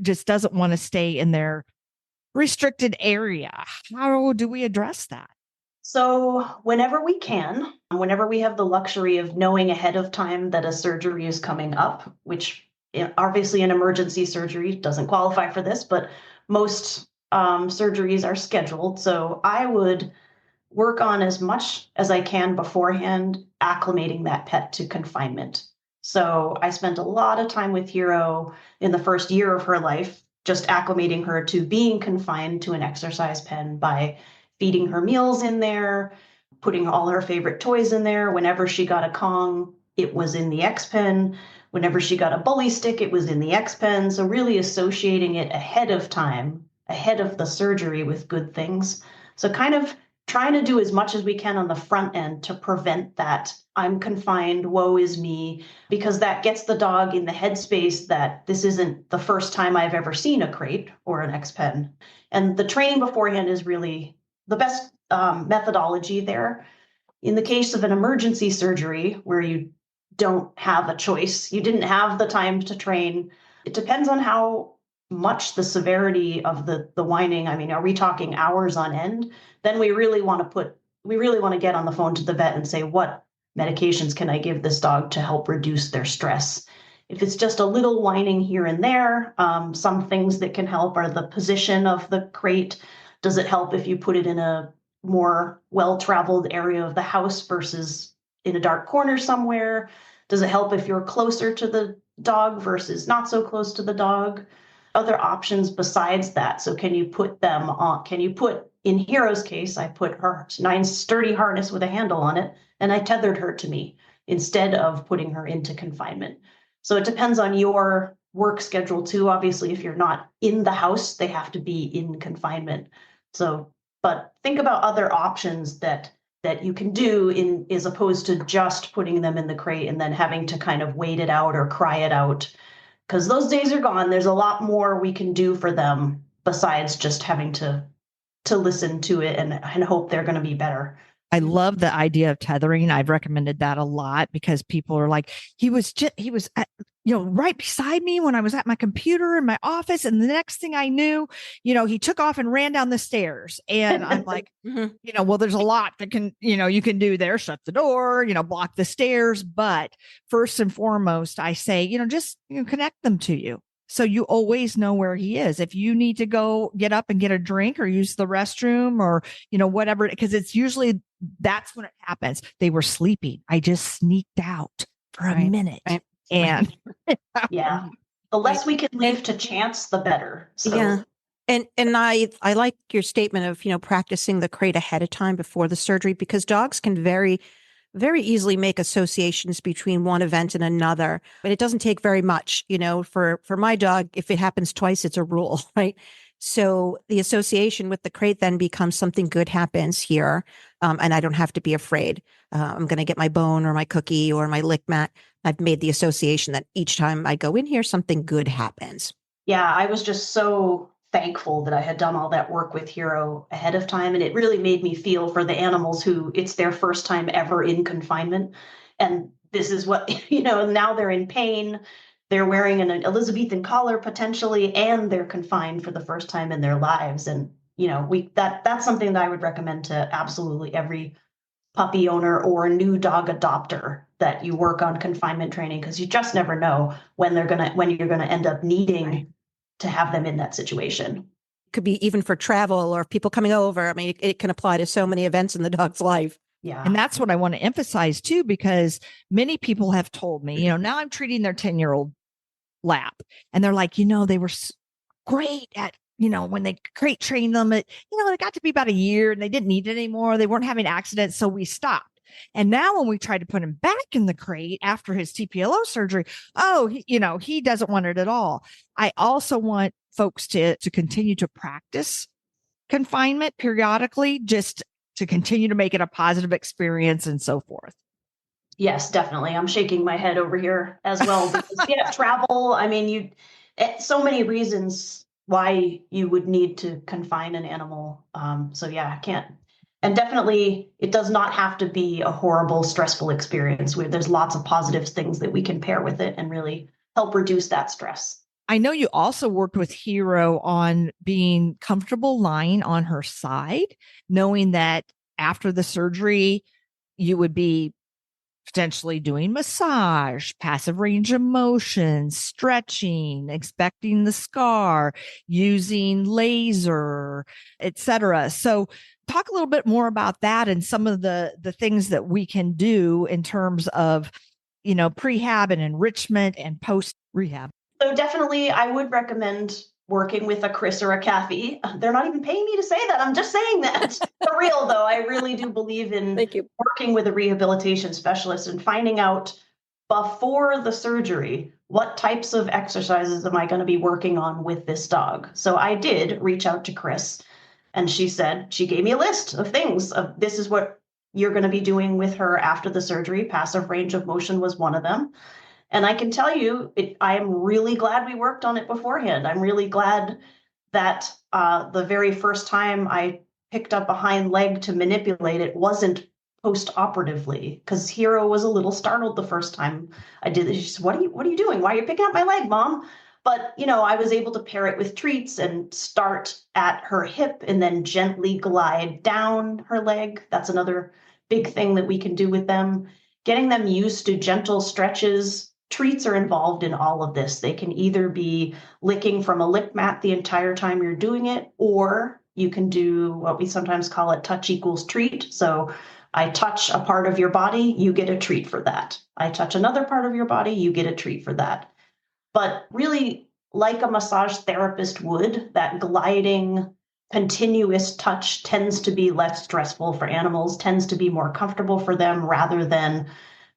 just doesn't want to stay in their restricted area. How do we address that? So whenever we can, whenever we have the luxury of knowing ahead of time that a surgery is coming up, which obviously an emergency surgery doesn't qualify for this, but most surgeries are scheduled. So I would work on as much as I can beforehand, acclimating that pet to confinement. So I spent a lot of time with Hero in the first year of her life, just acclimating her to being confined to an exercise pen by feeding her meals in there, putting all her favorite toys in there. Whenever she got a Kong, it was in the X pen. Whenever she got a bully stick, it was in the X pen. So really associating it ahead of time, ahead of the surgery with good things. So kind of trying to do as much as we can on the front end to prevent that I'm confined, woe is me, because that gets the dog in the headspace that this isn't the first time I've ever seen a crate or an X pen. And the training beforehand is really the best methodology there. In the case of an emergency surgery where you don't have a choice, you didn't have the time to train, it depends on how much the severity of the whining. I mean, are we talking hours on end? Then we really want to get on the phone to the vet and say, what medications can I give this dog to help reduce their stress? If it's just a little whining here and there, some things that can help are the position of the crate. Does it help if you put it in a more well-traveled area of the house versus in a dark corner somewhere? Does it help if you're closer to the dog versus not so close to the dog? Other options besides that. So can you put in Hero's case, I put her nice sturdy harness with a handle on it, and I tethered her to me instead of putting her into confinement. So it depends on your work schedule too. Obviously, if you're not in the house, they have to be in confinement. So, but think about other options that you can do as opposed to just putting them in the crate and then having to kind of wait it out or cry it out. Because those days are gone. There's a lot more we can do for them besides just having to listen to it and hope they're going to be better. I love the idea of tethering. I've recommended that a lot because people are like, he was right beside me when I was at my computer in my office. And the next thing I knew, he took off and ran down the stairs. And I'm like, well, there's a lot that you can do there. Shut the door, block the stairs. But first and foremost, I say, just connect them to you. So you always know where he is. If you need to go get up and get a drink or use the restroom or, whatever, because it's usually that's when it happens. They were sleeping. I just sneaked out for a minute. Right. And yeah, the less we can leave to chance, the better. So. Yeah. And I like your statement of, practicing the crate ahead of time before the surgery, because dogs can very very easily make associations between one event and another, but it doesn't take very much. For my dog, if it happens twice, it's a rule, right? So the association with the crate then becomes something good happens here, and I don't have to be afraid. I'm going to get my bone or my cookie or my lick mat. I've made the association that each time I go in here, something good happens. Yeah, I was just so thankful that I had done all that work with Hero ahead of time. And it really made me feel for the animals who it's their first time ever in confinement. And this is what, now they're in pain. They're wearing an Elizabethan collar potentially, and they're confined for the first time in their lives. And, that's something that I would recommend to absolutely every puppy owner or new dog adopter, that you work on confinement training, because you just never know when you're gonna end up needing to have them in that situation. Could be even for travel or people coming over. I mean, it can apply to so many events in the dog's life. Yeah. And that's what I want to emphasize too, because many people have told me, now I'm treating their 10-year-old lap, and they're like, they were great at, when they crate trained them, they got to be about a year and they didn't need it anymore. They weren't having accidents. So we stopped. And now when we try to put him back in the crate after his TPLO surgery, he doesn't want it at all. I also want folks to continue to practice confinement periodically, just to continue to make it a positive experience and so forth. Yes, definitely. I'm shaking my head over here as well, because travel, I mean, so many reasons why you would need to confine an animal. I can't. And definitely, it does not have to be a horrible, stressful experience. Where there's lots of positive things that we can pair with it and really help reduce that stress. I know you also worked with Hero on being comfortable lying on her side, knowing that after the surgery, you would be potentially doing massage, passive range of motion, stretching, inspecting the scar, using laser, etc. So talk a little bit more about that and some of the things that we can do in terms of, prehab and enrichment and post rehab. So definitely, I would recommend working with a Chris or a Kathy. They're not even paying me to say that. I'm just saying that. For real, though, I really do believe in working with a rehabilitation specialist and finding out before the surgery, what types of exercises am I going to be working on with this dog? So I did reach out to Chris, and she gave me a list of things of this is what you're going to be doing with her after the surgery. Passive range of motion was one of them. And I can tell you, I am really glad we worked on it beforehand. I'm really glad that the very first time I picked up a hind leg to manipulate it wasn't post-operatively, because Hero was a little startled the first time I did this. She said, what are you doing? Why are you picking up my leg, Mom? But, I was able to pair it with treats and start at her hip and then gently glide down her leg. That's another big thing that we can do with them. Getting them used to gentle stretches. Treats are involved in all of this. They can either be licking from a lick mat the entire time you're doing it, or you can do what we sometimes call it touch equals treat. So I touch a part of your body, you get a treat for that. I touch another part of your body, you get a treat for that. But really, like a massage therapist would, that gliding, continuous touch tends to be less stressful for animals, tends to be more comfortable for them rather than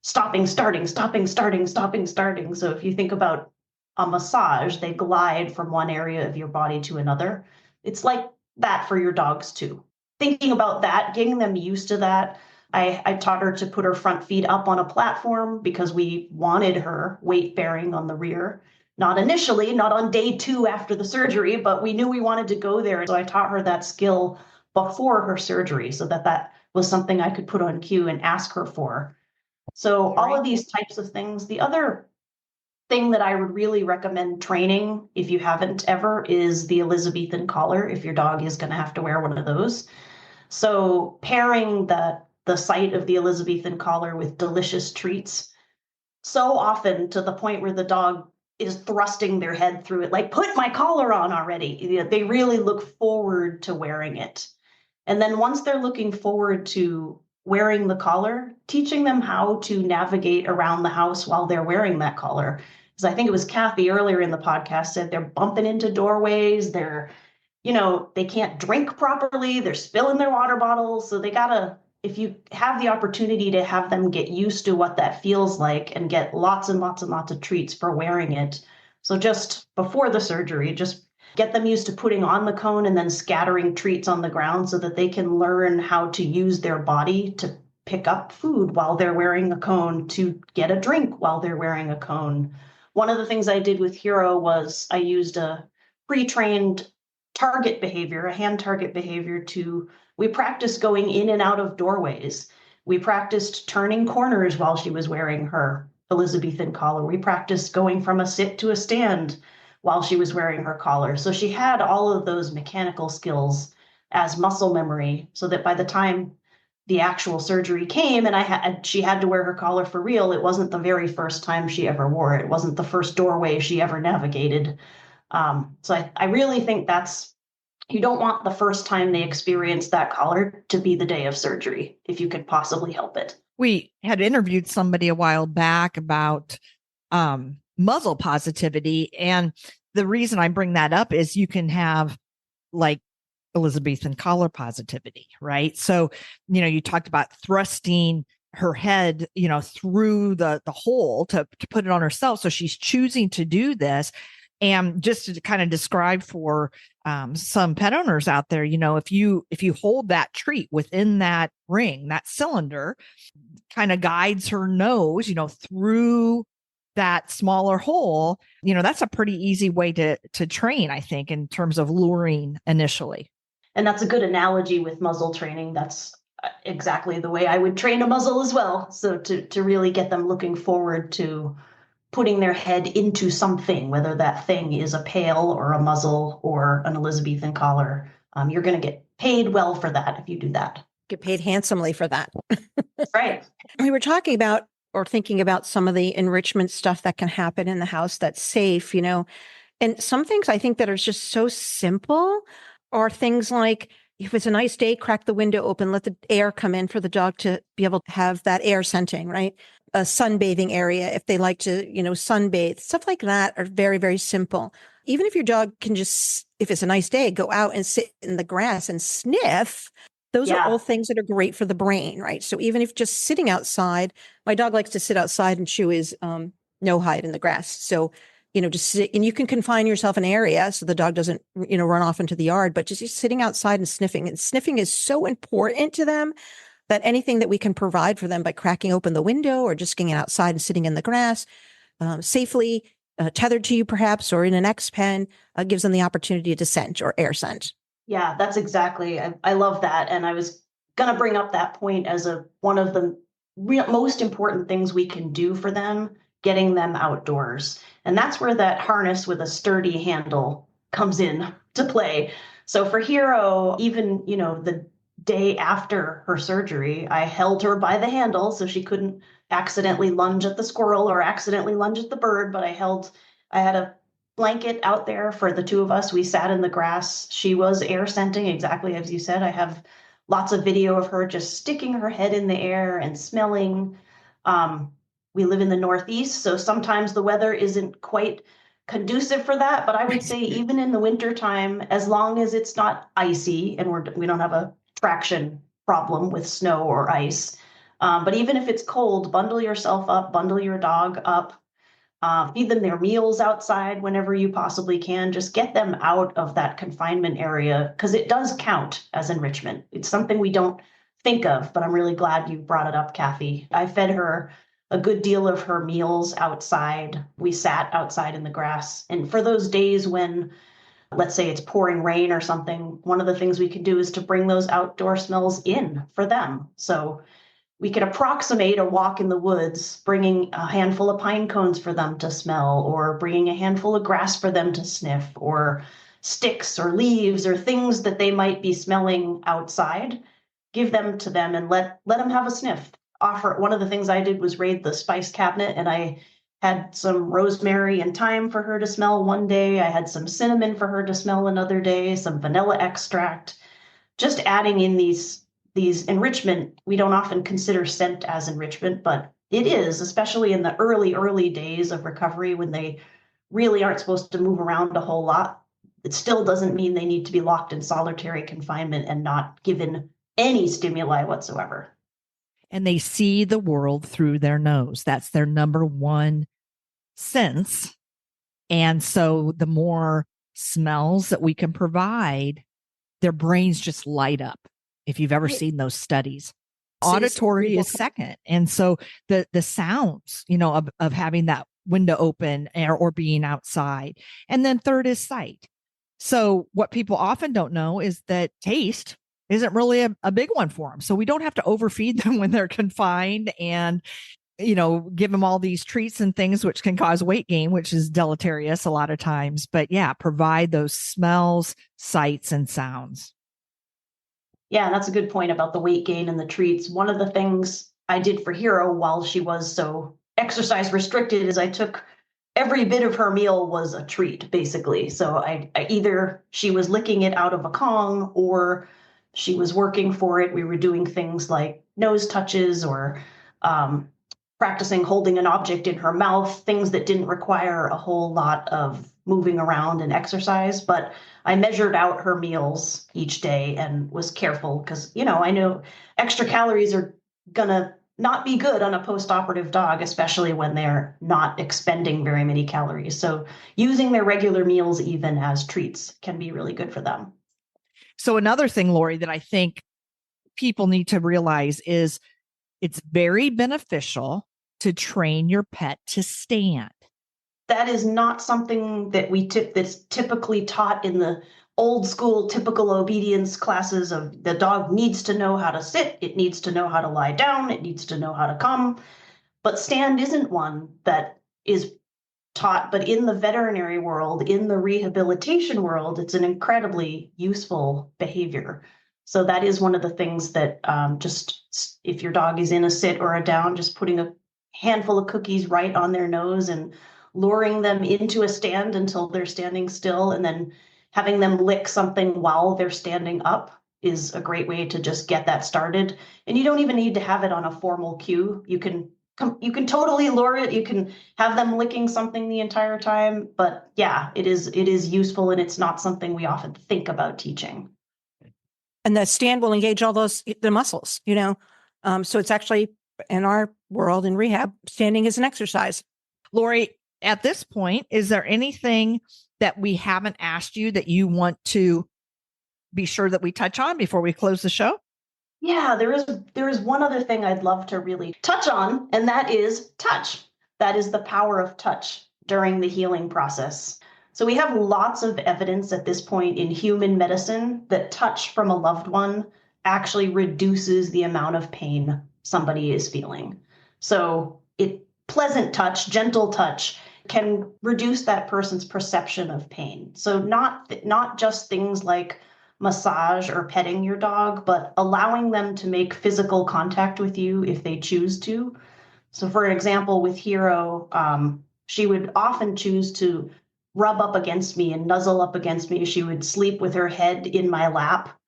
stopping, starting. So if you think about a massage, they glide from one area of your body to another. It's like that for your dogs too. Thinking about that, getting them used to that. I taught her to put her front feet up on a platform because we wanted her weight bearing on the rear. Not initially, not on day 2 after the surgery, but we knew we wanted to go there. So I taught her that skill before her surgery so that was something I could put on cue and ask her for. So all of these types of things. The other thing that I would really recommend training, if you haven't ever, is the Elizabethan collar, if your dog is going to have to wear one of those. So pairing the sight of the Elizabethan collar with delicious treats, so often to the point where the dog is thrusting their head through it, like, put my collar on already. They really look forward to wearing it. And then once they're looking forward to wearing the collar, teaching them how to navigate around the house while they're wearing that collar. Because I think it was Kathy earlier in the podcast said they're bumping into doorways, they can't drink properly, they're spilling their water bottles. So they gotta if you have the opportunity to have them get used to what that feels like and get lots and lots and lots of treats for wearing it. So just before the surgery, just get them used to putting on the cone and then scattering treats on the ground so that they can learn how to use their body to pick up food while they're wearing a cone, to get a drink while they're wearing a cone. One of the things I did with Hero was I used a pre-trained target behavior, a hand target behavior we practiced going in and out of doorways. We practiced turning corners while she was wearing her Elizabethan collar. We practiced going from a sit to a stand while she was wearing her collar. So she had all of those mechanical skills as muscle memory, so that by the time the actual surgery came and she had to wear her collar for real, it wasn't the very first time she ever wore it. It wasn't the first doorway she ever navigated. So I really think you don't want the first time they experience that collar to be the day of surgery, if you could possibly help it. We had interviewed somebody a while back about muzzle positivity. And the reason I bring that up is you can have like Elizabethan collar positivity, right? So, you talked about thrusting her head, through the hole to put it on herself. So she's choosing to do this. And just to kind of describe for some pet owners out there, if you hold that treat within that ring, that cylinder kind of guides her nose, through that smaller hole, that's a pretty easy way to train, I think, in terms of luring initially. And that's a good analogy with muzzle training. That's exactly the way I would train a muzzle as well. So to really get them looking forward to putting their head into something, whether that thing is a pail or a muzzle or an Elizabethan collar, you're going to get paid well for that if you do that. Get paid handsomely for that. Right. We were talking about or thinking about some of the enrichment stuff that can happen in the house that's safe, and some things I think that are just so simple are things like, if it's a nice day, crack the window open, let the air come in for the dog to be able to have that air scenting, right? A sunbathing area, if they like to, sunbathe, stuff like that are very, very simple. Even if your dog can just, if it's a nice day, go out and sit in the grass and sniff, those are all things that are great for the brain, right? So even if just sitting outside, my dog likes to sit outside and chew his no hide in the grass. So, just sit, and you can confine yourself an area so the dog doesn't, run off into the yard, but just sitting outside and sniffing. And sniffing is so important to them that anything that we can provide for them by cracking open the window or just getting outside and sitting in the grass safely, tethered to you perhaps, or in an X pen, gives them the opportunity to scent or air scent. Yeah, that's exactly. I love that. And I was going to bring up that point as one of the most important things we can do for them, getting them outdoors. And that's where that harness with a sturdy handle comes in to play. So for Hero, even, the day after her surgery, I held her by the handle so she couldn't accidentally lunge at the squirrel or accidentally lunge at the bird, but I had a blanket out there for the two of us. We sat in the grass. She was air scenting, exactly as you said. I have lots of video of her just sticking her head in the air and smelling. We live in the Northeast, so sometimes the weather isn't quite conducive for that. But I would say even in the wintertime, as long as it's not icy and we don't have a traction problem with snow or ice. But even if it's cold, bundle yourself up, bundle your dog up, feed them their meals outside whenever you possibly can. Just get them out of that confinement area, because it does count as enrichment. It's something we don't think of, but I'm really glad you brought it up, Kathy. I fed her a good deal of her meals outside. We sat outside in the grass. And for those days when, let's say it's pouring rain or something, one of the things we could do is to bring those outdoor smells in for them. So we could approximate a walk in the woods, bringing a handful of pine cones for them to smell, or bringing a handful of grass for them to sniff, or sticks or leaves or things that they might be smelling outside. Give them to them and let them have a sniff. One of the things I did was raid the spice cabinet, and I had some rosemary and thyme for her to smell one day. I had some cinnamon for her to smell another day, some vanilla extract. Just adding in these enrichment. We don't often consider scent as enrichment, but it is, especially in the early days of recovery when they really aren't supposed to move around a whole lot. It still doesn't mean they need to be locked in solitary confinement and not given any stimuli whatsoever. and they see the world through their nose. That's their number one sense. And so the more smells that we can provide, their brains just light up. If you've ever seen those studies, auditory is second. And so the sounds, of having that window open or being outside. And then third is sight. So what people often don't know is that taste isn't really a big one for them. So we don't have to overfeed them when they're confined and, give them all these treats and things, which can cause weight gain, which is deleterious a lot of times. But yeah, provide those smells, sights, and sounds. Yeah, that's a good point about the weight gain and the treats. One of the things I did for Hero while she was so exercise restricted is I took every bit of her meal was a treat, basically. So I either she was licking it out of a Kong or she was working for it. We were doing things like nose touches or practicing holding an object in her mouth, things that didn't require a whole lot of moving around and exercise. But I measured out her meals each day and was careful because, I know extra calories are going to not be good on a post-operative dog, especially when they're not expending very many calories. So using their regular meals even as treats can be really good for them. So another thing, Lori, that I think people need to realize is it's very beneficial to train your pet to stand. That is not something that that's typically taught in the old school typical obedience classes of the dog needs to know how to sit, it needs to know how to lie down, it needs to know how to come. But stand isn't one that is taught, but in the veterinary world, in the rehabilitation world, it's an incredibly useful behavior. So that is one of the things that just if your dog is in a sit or a down, just putting a handful of cookies right on their nose and luring them into a stand until they're standing still and then having them lick something while they're standing up is a great way to just get that started. And you don't even need to have it on a formal cue. You can totally lure it. You can have them licking something the entire time. But yeah, it is useful, and it's not something we often think about teaching. And the stand will engage all the muscles, so it's actually in our world in rehab, standing is an exercise. Lori, at this point, is there anything that we haven't asked you that you want to be sure that we touch on before we close the show? Yeah, there is one other thing I'd love to really touch on, and that is touch. That is the power of touch during the healing process. So we have lots of evidence at this point in human medicine that touch from a loved one actually reduces the amount of pain somebody is feeling. So pleasant touch, gentle touch can reduce that person's perception of pain. So not just things like massage or petting your dog, but allowing them to make physical contact with you if they choose to. So for example, with Hero, she would often choose to rub up against me and nuzzle up against me. She would sleep with her head in my lap.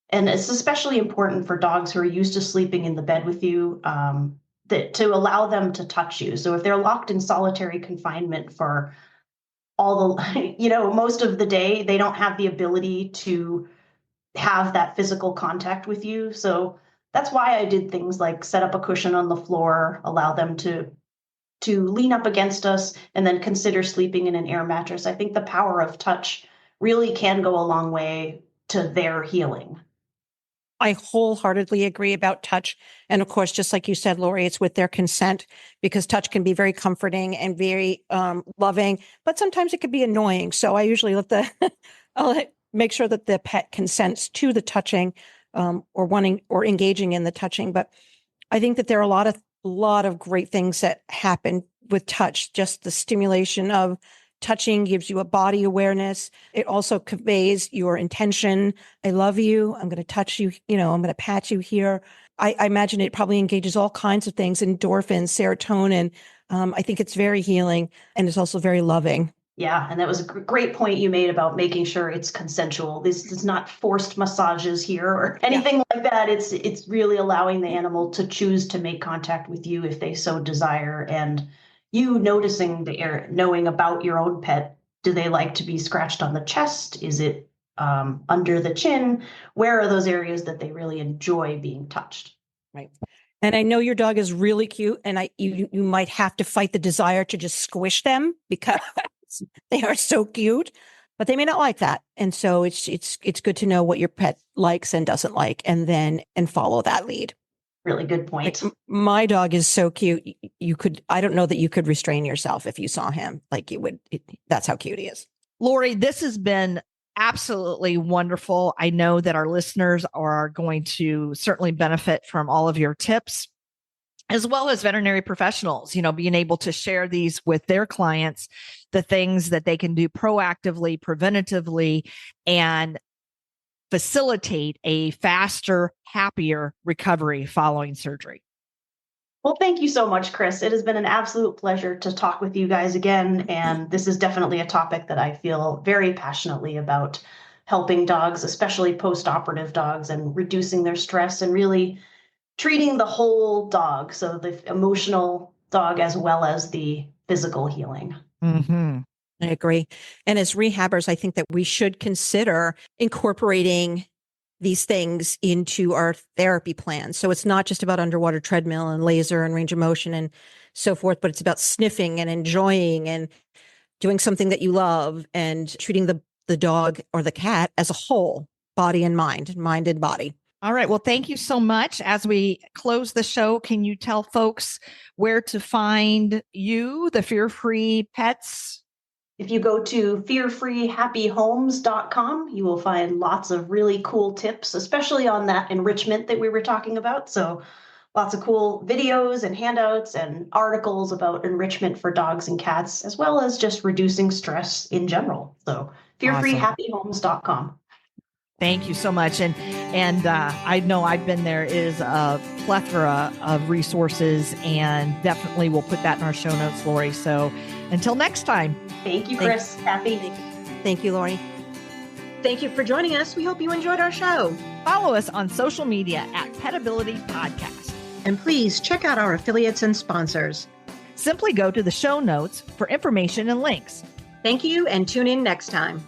And it's especially important for dogs who are used to sleeping in the bed with you, that to allow them to touch you. So if they're locked in solitary confinement for all the, most of the day, they don't have the ability to have that physical contact with you. So that's why I did things like set up a cushion on the floor, allow them to lean up against us, and then consider sleeping in an air mattress. I think the power of touch really can go a long way to their healing. I wholeheartedly agree about touch. And of course, just like you said, Lori, it's with their consent, because touch can be very comforting and very loving, but sometimes it can be annoying. So I usually make sure that the pet consents to the touching or wanting or engaging in the touching. But I think that there are a lot of great things that happen with touch. Just the stimulation of touching gives you a body awareness. It also conveys your intention. I love you. I'm going to touch you. I'm going to pat you here. I imagine it probably engages all kinds of things, endorphins, serotonin. I think it's very healing, and it's also very loving. Yeah, and that was a great point you made about making sure it's consensual. This is not forced massages here or anything like that. It's really allowing the animal to choose to make contact with you if they so desire, and you noticing knowing about your own pet. Do they like to be scratched on the chest? Is it under the chin? Where are those areas that they really enjoy being touched? Right. And I know your dog is really cute, and you might have to fight the desire to just squish them because they are so cute, but they may not like that. And so it's good to know what your pet likes and doesn't like, and follow that lead. Really good point. Like, my dog is so cute. I don't know that you could restrain yourself if you saw him. Like you would. That's how cute he is. Lori, this has been absolutely wonderful. I know that our listeners are going to certainly benefit from all of your tips, as well as veterinary professionals, being able to share these with their clients, the things that they can do proactively, preventatively, and facilitate a faster, happier recovery following surgery. Well, thank you so much, Chris. It has been an absolute pleasure to talk with you guys again. And this is definitely a topic that I feel very passionately about, helping dogs, especially post-operative dogs, and reducing their stress and really treating the whole dog. So the emotional dog as well as the physical healing. Mm-hmm. I agree. And as rehabbers, I think that we should consider incorporating these things into our therapy plan. So it's not just about underwater treadmill and laser and range of motion and so forth, but it's about sniffing and enjoying and doing something that you love and treating the dog or the cat as a whole, body and mind and body. All right. Well, thank you so much. As we close the show, can you tell folks where to find you, the Fear Free Pets? If you go to fearfreehappyhomes.com, you will find lots of really cool tips, especially on that enrichment that we were talking about. So lots of cool videos and handouts and articles about enrichment for dogs and cats, as well as just reducing stress in general. So fearfreehappyhomes.com. Thank you so much. And I know I've been there. It is a plethora of resources, and definitely we'll put that in our show notes, Lori. So until next time. Thank you, Chris. Happy. Thank you, Lori. Thank you for joining us. We hope you enjoyed our show. Follow us on social media at Petability Podcast. And please check out our affiliates and sponsors. Simply go to the show notes for information and links. Thank you, and tune in next time.